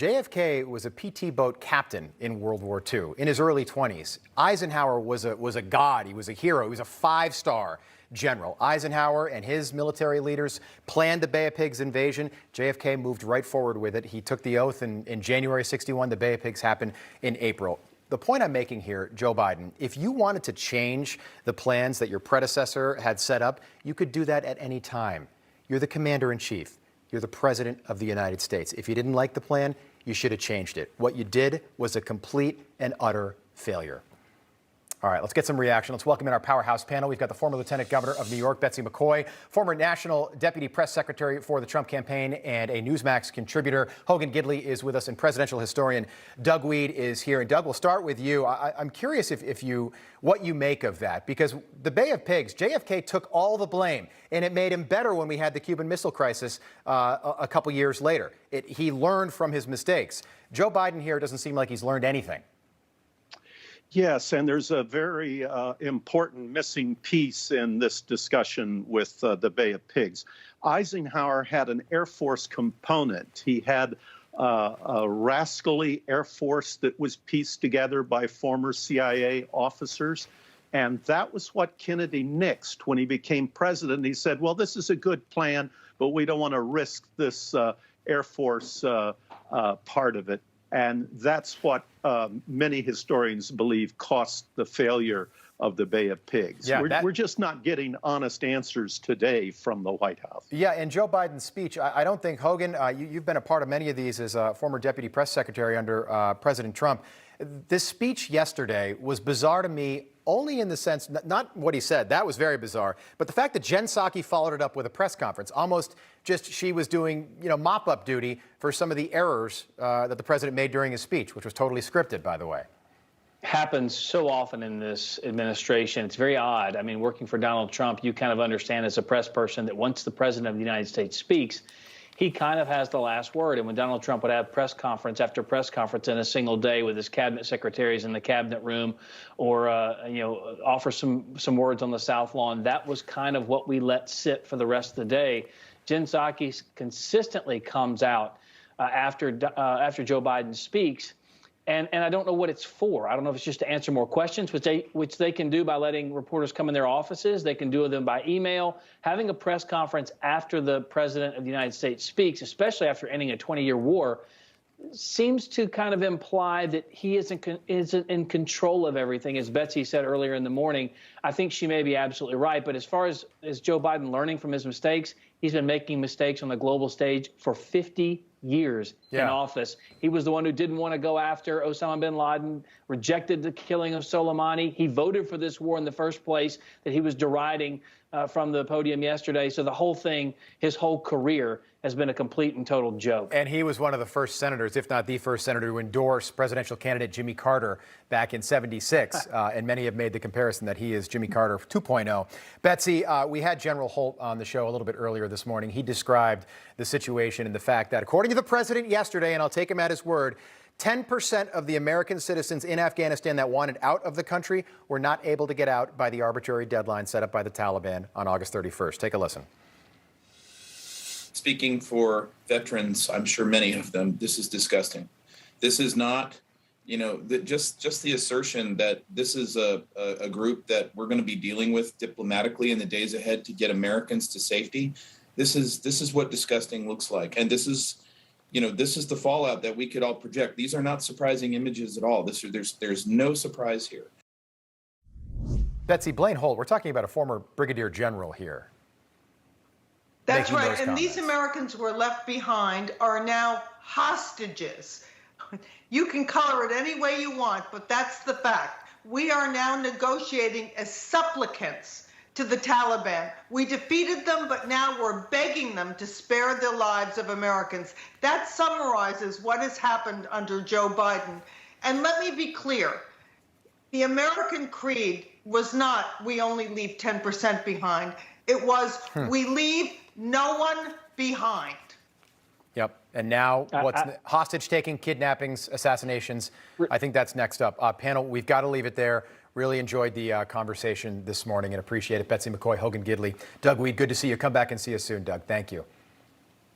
JFK was a PT boat captain in World War II in his early 20s. Eisenhower was a god. He was a hero. He was a five-star general. Eisenhower and his military leaders planned the Bay of Pigs invasion. JFK moved right forward with it. He took the oath in January '61. The Bay of Pigs happened in April. The point I'm making here, Joe Biden, if you wanted to change the plans that your predecessor had set up, you could do that at any time. You're the commander-in-chief. You're the president of the United States. If you didn't like the plan, you should have changed it. What you did was a complete and utter failure. All right, let's get some reaction. Let's welcome in our powerhouse panel. We've got the former Lieutenant Governor of New York, Betsy McCoy, former National Deputy Press Secretary for the Trump campaign, and a Newsmax contributor. Hogan Gidley is with us, and presidential historian Doug Weed is here. And Doug, we'll start with you. I'm curious what you make of that, because the Bay of Pigs, JFK took all the blame, and it made him better when we had the Cuban Missile Crisis a couple years later. He learned from his mistakes. Joe Biden here doesn't seem like he's learned anything. Yes, and there's a very important missing piece in this discussion with the Bay of Pigs. Eisenhower had an Air Force component. He had a rascally Air Force that was pieced together by former CIA officers. And that was what Kennedy nixed when he became president. He said, well, this is a good plan, but we don't want to risk this Air Force part of it. And that's what many historians believe cost the failure of the Bay of Pigs. Yeah, we're just not getting honest answers today from the White House. Yeah, and Joe Biden's speech, I don't think, Hogan, you've been a part of many of these as a former deputy press secretary under President Trump. This speech yesterday was bizarre to me only in the sense, not what he said, that was very bizarre, but the fact that Jen Psaki followed it up with a press conference, almost just she was doing, mop-up duty for some of the errors that the president made during his speech, which was totally scripted, by the way. Happens so often in this administration. It's very odd. I mean, working for Donald Trump, you kind of understand as a press person that once the president of the United States speaks, he kind of has the last word. And when Donald Trump would have press conference after press conference in a single day with his cabinet secretaries in the cabinet room, or offer some words on the South Lawn, that was kind of what we let sit for the rest of the day. Jen Psaki consistently comes out after Joe Biden speaks. And I don't know what it's for. I don't know if it's just to answer more questions, which they can do by letting reporters come in their offices. They can do them by email. Having a press conference after the president of the United States speaks, especially after ending a 20-year war, seems to kind of imply that he isn't in control of everything. As Betsy said earlier in the morning, I think she may be absolutely right. But as far as Joe Biden learning from his mistakes, he's been making mistakes on the global stage for 50 years in office. He was the one who didn't want to go after Osama bin Laden, rejected the killing of Soleimani. He voted for this war in the first place that he was deriding from the podium yesterday. So the whole thing, his whole career, has been a complete and total joke. And he was one of the first senators, if not the first senator, to endorse presidential candidate Jimmy Carter back in '76. And many have made the comparison that he is Jimmy Carter 2.0. Betsy, we had General Holt on the show a little bit earlier this morning. He described the situation and the fact that, according to the president yesterday, and I'll take him at his word, 10% of the American citizens in Afghanistan that wanted out of the country were not able to get out by the arbitrary deadline set up by the Taliban on August 31st. Take a listen. Speaking for veterans, I'm sure many of them, this is disgusting. This is not, just the assertion that this is a group that we're going to be dealing with diplomatically in the days ahead to get Americans to safety. This is what disgusting looks like. And this is the fallout that we could all project. These are not surprising images at all. There's no surprise here. Betsy, Blaine Holt, we're talking about a former brigadier general here. That's right. And these Americans who were left behind are now hostages. You can color it any way you want, but that's the fact. We are now negotiating as supplicants to the Taliban. We defeated them, but now we're begging them to spare the lives of Americans. That summarizes what has happened under Joe Biden. And let me be clear. The American creed was not, we only leave 10% behind. It was, we leave no one behind. Yep. And now what's hostage-taking, kidnappings, assassinations? I think that's next up. Panel, we've got to leave it there. Really enjoyed the conversation this morning and appreciate it. Betsy McCoy, Hogan Gidley, Doug Weed, good to see you. Come back and see us soon, Doug. Thank you.